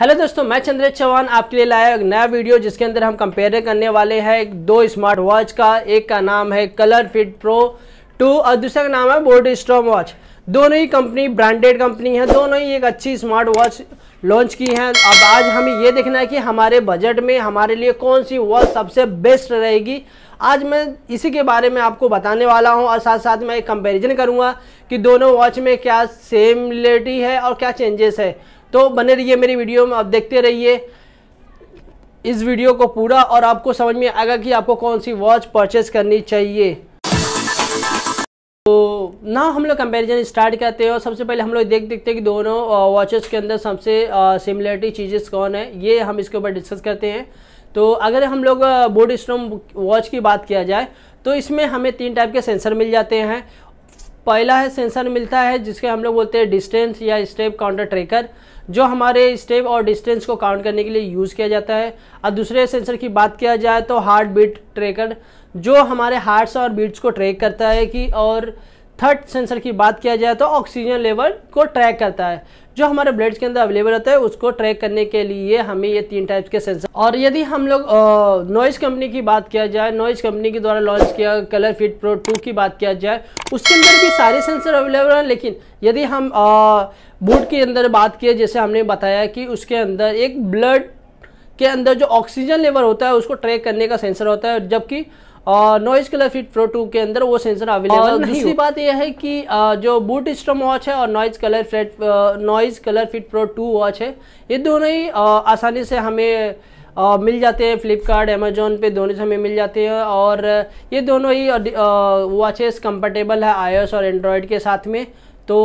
Hello दोस्तों, मैं चंद्रेश चौहान आपके लिए लाया एक नया वीडियो जिसके अंदर हम कंपेयर करने वाले हैं दो स्मार्ट वॉच का। एक का नाम है कलर फिट प्रो 2 और दूसरा का नाम है बोडस्टॉर्म वॉच। दोनों ही कंपनी ब्रांडेड कंपनी है, दोनों ही एक अच्छी स्मार्ट वॉच लॉन्च की है। अब आज हमें ये देखना है कि हमारे बजट में हमारे लिए कौन सी वॉच सबसे बेस्ट रहेगी। आज मैं इसी के बारे में आपको बताने वाला हूं और साथ साथ मैं एक कंपैरिजन करूंगा कि दोनों वॉच में क्या सिमिलरिटी है और क्या चेंजेस है। तो बने रहिए मेरी वीडियो में, आप देखते रहिए इस वीडियो को पूरा और आपको समझ में आएगा कि आपको कौन सी वॉच परचेस करनी चाहिए। तो ना हम लोग कंपैरिजन स्टार्ट करते हैं और सबसे पहले हम लोग देखते हैं कि दोनों वॉचेस के अंदर सबसे सिमिलरिटी चीज़ें कौन है, ये हम इसके ऊपर डिस्कस करते हैं। तो अगर हम लोग बोडस्टॉर्म वॉच की बात किया जाए तो इसमें हमें 3 टाइप के सेंसर मिल जाते हैं। पहला है सेंसर मिलता है जिसके हम लोग बोलते हैं डिस्टेंस या स्टेप काउंटर ट्रैकर, जो हमारे स्टेप और डिस्टेंस को काउंट करने के लिए यूज़ किया जाता है। और दूसरे सेंसर की बात किया जाए तो हार्ट बीट ट्रैकर, जो हमारे हार्ट्स और बीट्स को ट्रैक करता है कि। और थर्ड सेंसर की बात किया जाए तो ऑक्सीजन लेवल को ट्रैक करता है, जो हमारे ब्लड के अंदर अवेलेबल होता है उसको ट्रैक करने के लिए हमें ये 3 टाइप्स के सेंसर। और यदि हम लोग नॉइज़ कंपनी की बात किया जाए, नॉइज़ कंपनी के द्वारा लॉन्च किया कलर फिट प्रो 2 की बात किया जाए, उसके अंदर भी सारे सेंसर अवेलेबल हैं। लेकिन यदि हम बूट के अंदर बात किए, जैसे हमने बताया कि उसके अंदर एक ब्लड के अंदर जो ऑक्सीजन लेवल होता है उसको ट्रैक करने का सेंसर होता है, जबकि नॉइज़ कलर फिट प्रो 2 के अंदर वो सेंसर अवेलेबल नहीं। दूसरी बात यह है कि जो बोडस्टॉर्म वॉच है और noise colour fit pro 2 watch है, ये दोनों ही आसानी से हमें मिल जाते हैं। फ्लिपकार्ट अमेजोन पे दोनों से हमें मिल जाते हैं और ये दोनों ही वॉचेस कंफर्टेबल है iOS और एंड्रॉयड के साथ में। तो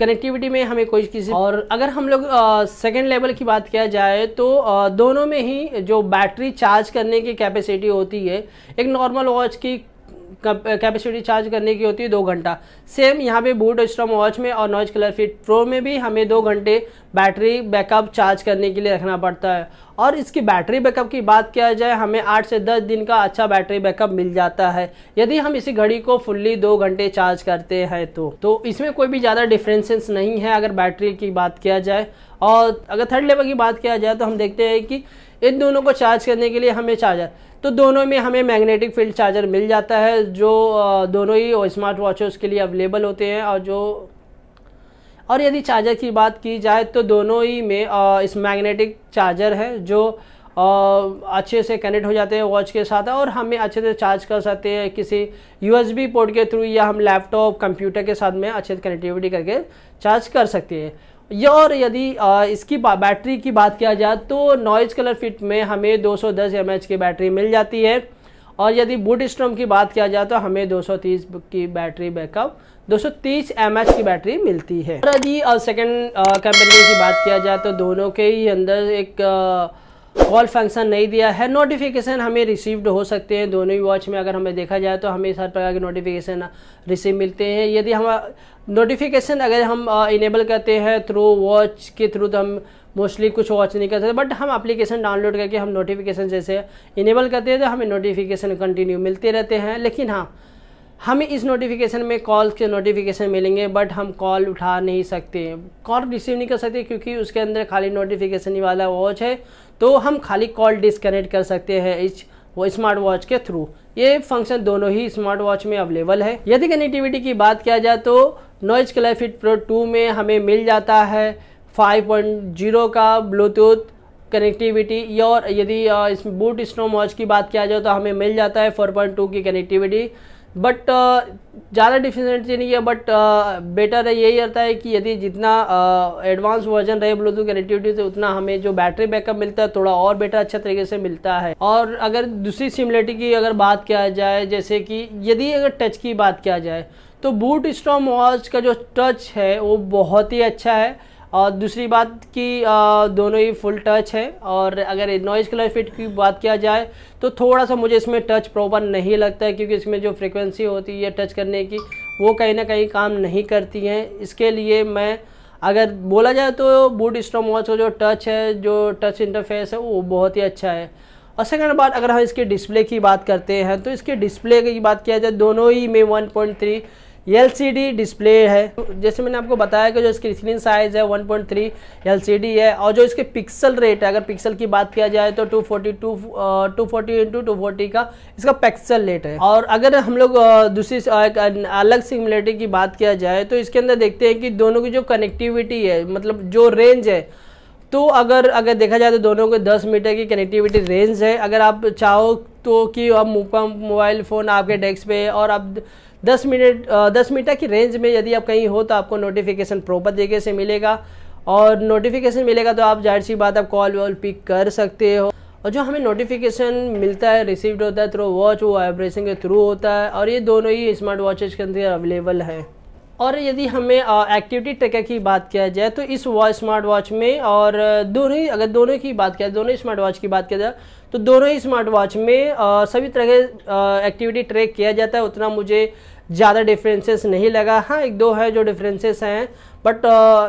कनेक्टिविटी में हमें कोई किसी। और अगर हम लोग सेकेंड लेवल की बात किया जाए तो दोनों में ही जो बैटरी चार्ज करने की कैपेसिटी होती है, एक नॉर्मल वॉच की कैपेसिटी चार्ज करने की होती है 2 घंटा। सेम यहाँ पे बोडस्टॉर्म वॉच में और नॉइज़ कलर फिट प्रो में भी हमें 2 घंटे बैटरी बैकअप चार्ज करने के लिए रखना पड़ता है। और इसकी बैटरी बैकअप की बात किया जाए, हमें 8 से 10 दिन का अच्छा बैटरी बैकअप मिल जाता है यदि हम इसी घड़ी को फुल्ली 2 घंटे चार्ज करते हैं तो इसमें कोई भी ज़्यादा डिफरेंसेस नहीं है अगर बैटरी की बात किया जाए। और अगर थर्ड लेवल की बात किया जाए तो हम देखते हैं कि इन दोनों को चार्ज करने के लिए हमें चार्जर, तो दोनों में हमें मैग्नेटिक फील्ड चार्जर मिल जाता है, जो दोनों ही स्मार्ट वॉचेस के लिए अवेलेबल होते हैं। और यदि चार्जर की बात की जाए तो दोनों ही में इस मैग्नेटिक चार्जर है जो अच्छे से कनेक्ट हो जाते हैं वॉच के साथ और हमें अच्छे से चार्ज कर सकते हैं किसी USB पोर्ट के थ्रू, या हम लैपटॉप कंप्यूटर के साथ में अच्छे से कनेक्टिविटी करके चार्ज कर सकते हैं। और यदि इसकी बैटरी की बात किया जाए तो नॉइज़ कलर फिट में हमें 210 mAh की बैटरी मिल जाती है। और यदि बोडस्टॉर्म की बात किया जाए तो हमें 230 की बैटरी बैकअप 230 mAh की बैटरी मिलती है। और यदि सेकेंड कंपैरिजन की बात किया जाए तो दोनों के ही अंदर एक कॉल फंक्शन नहीं दिया है। नोटिफिकेशन हमें रिसीव्ड हो सकते हैं दोनों ही वॉच में। अगर हमें देखा जाए तो हमें हर प्रकार के नोटिफिकेशन रिसीव मिलते हैं। यदि हम नोटिफिकेशन अगर हम इनेबल करते हैं थ्रू वॉच के थ्रू, तो हम मोस्टली कुछ वॉच नहीं कर सकते, बट हम एप्लीकेशन डाउनलोड करके हम नोटिफिकेशन जैसे इनेबल करते हैं तो हमें नोटिफिकेशन कंटिन्यू मिलते रहते हैं। लेकिन हाँ, हमें इस नोटिफिकेशन में कॉल के नोटिफिकेशन मिलेंगे, बट हम कॉल उठा नहीं सकते, कॉल रिसीव नहीं कर सकते, क्योंकि उसके अंदर खाली नोटिफिकेशन ही वाला वॉच है। तो हम खाली कॉल डिस्कनेक्ट कर सकते हैं इस स्मार्ट वॉच के थ्रू। ये फंक्शन दोनों ही स्मार्ट वॉच में अवेलेबल है। यदि कनेक्टिविटी की बात किया जाए तो नॉइज़ कलर फिट प्रो 2 में हमें मिल जाता है 5.0 का ब्लूटूथ कनेक्टिविटी। और यदि इस बोडस्टॉर्म वॉच की बात किया जाए तो हमें मिल जाता है 4.2 की कनेक्टिविटी। बट ज़्यादा डिफरेंस नहीं है, बट बेटर यही रहता है कि यदि जितना एडवांस वर्जन रहे ब्लूटूथ कनेक्टिविटी तो उतना हमें जो बैटरी बैकअप मिलता है थोड़ा और बेटर अच्छा तरीके से मिलता है। और अगर दूसरी सिमिलरिटी की अगर बात किया जाए, जैसे कि यदि अगर टच की बात किया जाए तो बोडस्टॉर्म वॉच का जो टच है वो बहुत ही अच्छा है। और दूसरी बात कि दोनों ही फुल टच है। और अगर नॉइज़ कलर फिट की बात किया जाए तो थोड़ा सा मुझे इसमें टच प्रॉपर नहीं लगता है, क्योंकि इसमें जो फ्रीक्वेंसी होती है टच करने की वो कहीं ना कहीं काम नहीं करती हैं। इसके लिए मैं अगर बोला जाए तो बोडस्टॉर्म वॉच का जो टच है, जो टच इंटरफेस है, वो बहुत ही अच्छा है। और सेकंड बात अगर हम इसके डिस्प्ले की बात करते हैं तो इसके डिस्प्ले की बात किया जाए दोनों ही में 1.3 LCD डिस्प्ले है। जैसे मैंने आपको बताया कि जो इसकी स्क्रीन साइज़ है 1.3 LCD है, और जो इसके पिक्सल रेट है, अगर पिक्सल की बात किया जाए तो 240 का इसका पिक्सल रेट है। और अगर हम लोग दूसरी एक अलग सिमिलरिटी की बात किया जाए तो इसके अंदर देखते हैं कि दोनों की जो कनेक्टिविटी है, मतलब जो रेंज है, तो अगर देखा जाए तो दोनों को 10 मीटर की कनेक्टिविटी रेंज है। अगर आप चाहो तो कि आप मोबाइल फ़ोन आपके डेस्क पे, और आप 10 मीटर की रेंज में यदि आप कहीं हो तो आपको नोटिफिकेशन प्रॉपर तरीके से मिलेगा, और नोटिफिकेशन मिलेगा तो आप जाहिर सी बात आप कॉल वॉल पिक कर सकते हो। और जो हमें नोटिफिकेशन मिलता है, रिसीव्ड होता है थ्रू वॉच, वो वाइब्रेशन के थ्रू होता है, और ये दोनों ही स्मार्ट वॉचेज के अंदर अवेलेबल है। और यदि हमें एक्टिविटी ट्रैकर की बात किया जाए तो इस स्मार्ट वॉच में, और दोनों की बात किया, दोनों स्मार्ट वॉच की बात किया जाए तो दोनों ही स्मार्ट वॉच में सभी तरह के एक्टिविटी ट्रैक किया जाता है। उतना मुझे ज़्यादा डिफरेंसेस नहीं लगा। हाँ, एक दो है जो डिफरेंसेस हैं, बट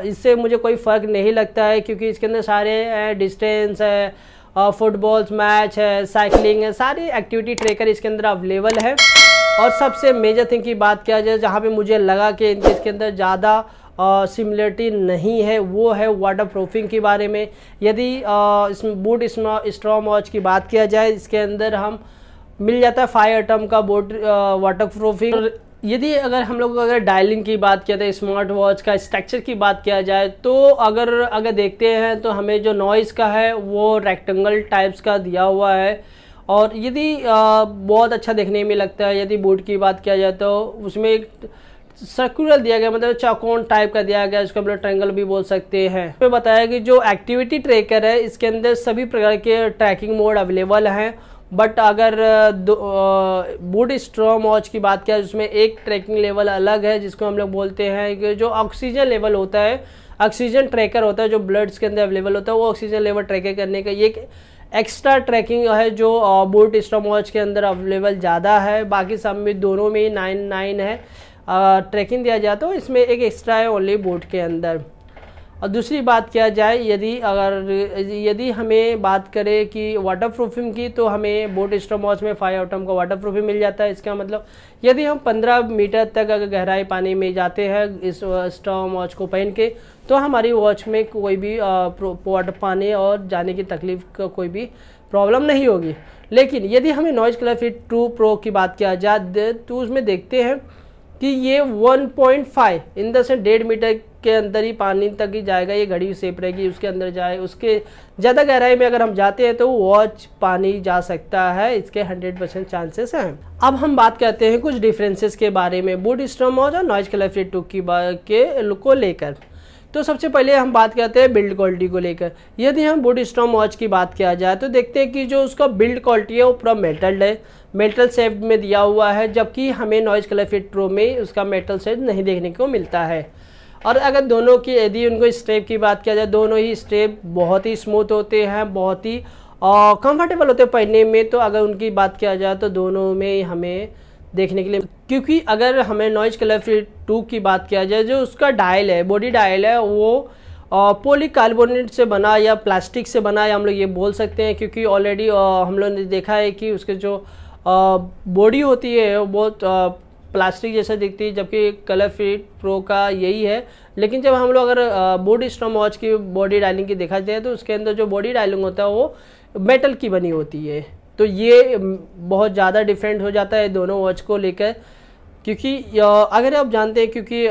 इससे मुझे कोई फ़र्क नहीं लगता है, क्योंकि इसके अंदर सारे डिस्टेंस है, फुटबॉल्स मैच है, साइकिलिंग है, सारी एक्टिविटी ट्रैकर इसके अंदर अवेलेबल है। और सबसे मेजर थिंग की बात किया जाए, जहाँ पे मुझे लगा कि इसके अंदर ज़्यादा सिमिलरिटी नहीं है, वो है वाटर प्रूफिंग के बारे में। यदि इस बूट स्ट्रॉम वॉच की बात किया जाए, इसके अंदर हम मिल जाता है 5 एटम का बूट वाटर प्रूफिंग। यदि हम लोग डायलिंग की बात किया जाए, स्मार्ट वॉच का स्ट्रक्चर की बात किया जाए, तो अगर देखते हैं तो हमें जो नॉइज़ का है वो रेक्टेंगल टाइप्स का दिया हुआ है, और यदि बहुत अच्छा देखने में लगता है। यदि बूट की बात किया जाए तो उसमें एक सर्कुलर दिया गया, मतलब चौकोन टाइप का दिया गया, इसको हम लोग ट्रायंगल भी बोल सकते हैं। तो बताया कि जो एक्टिविटी ट्रैकर है इसके अंदर सभी प्रकार के ट्रैकिंग मोड अवेलेबल हैं, बट अगर बूट स्ट्रॉम वॉच की बात किया उसमें एक ट्रैकिंग लेवल अलग है, जिसको हम लोग बोलते हैं कि जो ऑक्सीजन लेवल होता है, ऑक्सीजन ट्रैकर होता है जो ब्लड्स के अंदर अवेलेबल होता है, वो ऑक्सीजन लेवल ट्रैकर करने का एक एक्स्ट्रा ट्रैकिंग है जो बूट स्ट्रॉम वॉच के अंदर अवेलेबल ज़्यादा है। बाकी सब में दोनों में 9 है ट्रैकिंग दिया जाता है, तो इसमें एक एक्स्ट्रा है ओनली बूट के अंदर। और दूसरी बात किया जाए, यदि हमें बात करें कि वाटर प्रूफिंग की, तो हमें बूट स्ट्रॉम वॉच में 5 एटम का वाटर प्रूफिंग मिल जाता है। इसका मतलब यदि हम 15 मीटर तक अगर गहराई पानी में जाते हैं इस स्ट्रॉम वॉच को पहन के, तो हमारी वॉच में कोई भी वाटर पानी और जाने की तकलीफ का कोई भी प्रॉब्लम नहीं होगी। लेकिन यदि हमें नॉइज़ कलर फिट 2 प्रो की बात किया जाए तो उसमें देखते हैं कि ये 1.5 इन द सेंस 1.5 मीटर के अंदर ही पानी तक ही जाएगा, ये घड़ी सेफ रहेगी, उसके अंदर जाए। उसके ज़्यादा गहराई में अगर हम जाते हैं तो वॉच पानी जा सकता है, इसके 100% चांसेस हैं। अब हम बात करते हैं कुछ डिफरेंसेस के बारे में बूट स्ट्रॉम वॉच और नॉइज़ कलर फिट 2 को लेकर। तो सबसे पहले हम बात करते हैं बिल्ड क्वालिटी को लेकर। यदि हम बूट स्ट्रॉम वॉच की बात किया जाए तो देखते हैं कि जो उसका बिल्ड क्वालिटी है वो पूरा मेटल शेप में दिया हुआ है, जबकि हमें नॉइज़ कलर फिट प्रो में उसका मेटल शेप नहीं देखने को मिलता है। और अगर दोनों की यदि उनको स्ट्रेप की बात किया जाए, दोनों ही स्ट्रेप बहुत ही स्मूथ होते हैं, बहुत ही कंफर्टेबल होते हैं पहनने में। तो अगर उनकी बात किया जाए तो दोनों में हमें देखने के लिए, क्योंकि अगर हमें नॉइज़ कलर फिट 2 की बात किया जाए, जो उसका डायल है, बॉडी डायल है, वो पॉलीकार्बोनेट से बना या प्लास्टिक से बना है, हम लोग ये बोल सकते हैं। क्योंकि ऑलरेडी हम लोगों ने देखा है कि उसके जो बॉडी होती है वो बहुत प्लास्टिक जैसा दिखती है, जबकि कलर फिट प्रो का यही है। लेकिन जब हम लोग अगर बूट स्ट्रॉम वॉच की बॉडी डायलिंग की देखा जाए तो उसके अंदर जो बॉडी डायलिंग होता है वो मेटल की बनी होती है। तो ये बहुत ज़्यादा डिफरेंट हो जाता है दोनों वॉच को लेकर, क्योंकि अगर आप जानते हैं क्योंकि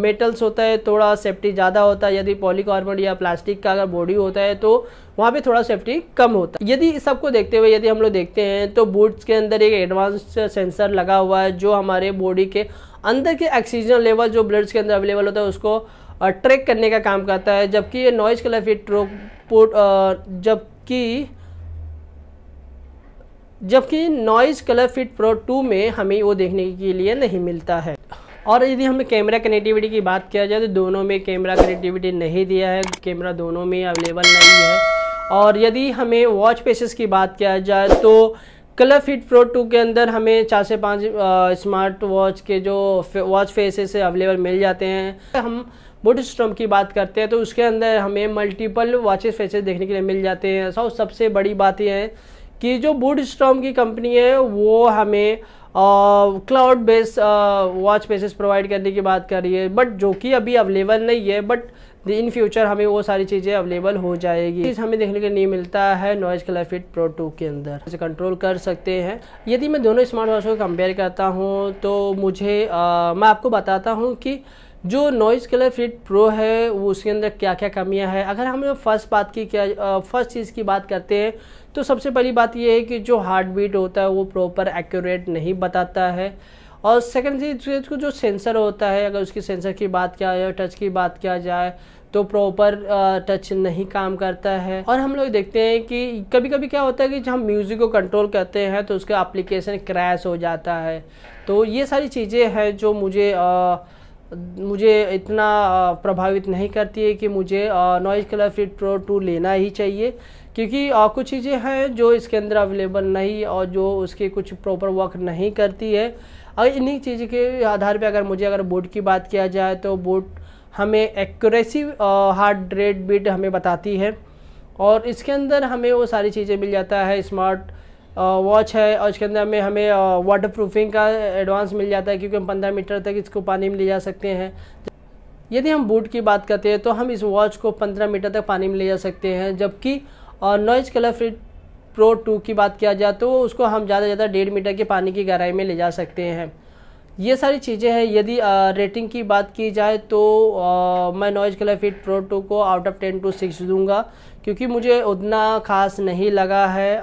मेटल्स होता है थोड़ा सेफ्टी ज़्यादा होता है। यदि पॉलीकार्बोनेट या प्लास्टिक का अगर बॉडी होता है तो वहाँ पे थोड़ा सेफ्टी कम होता है। यदि इस सबको देखते हुए यदि हम लोग देखते हैं तो बूट्स के अंदर एक एडवांस सेंसर लगा हुआ है, जो हमारे बॉडी के अंदर के ऑक्सीजन लेवल जो ब्लड्स के अंदर अवेलेबल होता है उसको ट्रैक करने का काम करता है। जबकि ये नॉइज़ कलर फिट जबकि नॉइज़ कलर फिट प्रो 2 में हमें वो देखने के लिए नहीं मिलता है। और यदि हमें कैमरा कनेक्टिविटी की बात किया जाए तो दोनों में कैमरा कनेक्टिविटी नहीं दिया है, कैमरा दोनों में अवेलेबल नहीं है। और यदि हमें वॉच फेसेस की बात किया जाए तो कलर फिट प्रो 2 के अंदर हमें 4 से 5 स्मार्ट वॉच के जो वॉच फेसेस अवेलेबल मिल जाते हैं। हम बूट स्ट्रॉम की बात करते हैं तो उसके अंदर हमें मल्टीपल वॉचेस फेसेस देखने के लिए मिल जाते हैं। सबसे बड़ी बात यह है कि जो बूट स्ट्रॉम की कंपनी है वो हमें cloud based watch faces provide करने की बात कर रही है, बट जो कि अभी अवेलेबल नहीं है, बट इन फ्यूचर हमें वो सारी चीज़ें अवेलेबल हो जाएगी। हमें देखने को नहीं मिलता है नॉइज़ कलर फिट प्रो 2 के अंदर, इसे कंट्रोल कर सकते हैं। यदि मैं दोनों स्मार्ट वॉच को कंपेयर करता हूँ तो मुझे मैं आपको बताता हूँ कि जो नॉइज़ कलर फिट प्रो है वो उसके अंदर क्या क्या कमियां हैं। अगर हम फर्स्ट चीज़ की बात करते हैं तो सबसे पहली बात ये है कि जो हार्ट बीट होता है वो प्रॉपर एक्यूरेट नहीं बताता है। और सेकंड चीज़ को जो सेंसर होता है, अगर उसकी सेंसर की बात किया जाए, टच की बात किया जाए तो प्रॉपर टच नहीं काम करता है। और हम लोग देखते हैं कि कभी कभी क्या होता है कि जब हम म्यूज़िक को कंट्रोल करते हैं तो उसका एप्लीकेशन क्रैश हो जाता है। तो ये सारी चीज़ें हैं जो मुझे इतना प्रभावित नहीं करती है कि मुझे नॉइज़ कलर फिट प्रो 2 लेना ही चाहिए, क्योंकि कुछ चीज़ें हैं जो इसके अंदर अवेलेबल नहीं और जो उसके कुछ प्रॉपर वर्क नहीं करती है। अगर इन्हीं चीज़ के आधार पे अगर बोट की बात किया जाए तो बोट हमें एक्यूरेसी हार्ट रेट बीट हमें बताती है, और इसके अंदर हमें वो सारी चीज़ें मिल जाता है। स्मार्ट वॉच है और इसके अंदर हमें वाटर प्रूफिंग का एडवांस मिल जाता है, क्योंकि हम 15 मीटर तक इसको पानी में ले जा सकते हैं। यदि हम बूट की बात करते हैं तो हम इस वॉच को 15 मीटर तक पानी में ले जा सकते हैं, जबकि नॉइज़ कलर फिट प्रो 2 की बात किया जाए तो उसको हम ज़्यादा से ज़्यादा 1.5 मीटर के पानी की गहराई में ले जा सकते हैं। ये सारी चीज़ें हैं। यदि रेटिंग की बात की जाए तो मैं नॉइज़ कलर फिट प्रो 2 को आउट ऑफ 10 to 6 दूंगा, क्योंकि मुझे उतना खास नहीं लगा है।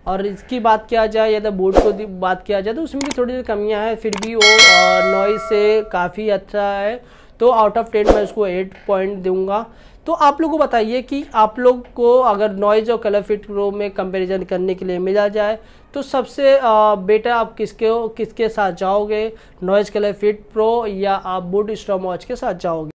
और इसकी बात किया जाए या तो बोट को बात किया जाए तो उसमें भी थोड़ी सी कमियां हैं, फिर भी वो नॉइज़ से काफ़ी अच्छा है। तो आउट ऑफ 10 मैं उसको 8 पॉइंट दूंगा। तो आप लोगों को बताइए कि आप लोग को अगर नॉइज़ और कलर फिट प्रो में कंपैरिजन करने के लिए मिला जाए तो सबसे बेटर आप किसके साथ जाओगे, नॉइज़ कलर फिट प्रो या आप बूट स्टॉर्म वॉच के साथ जाओगे।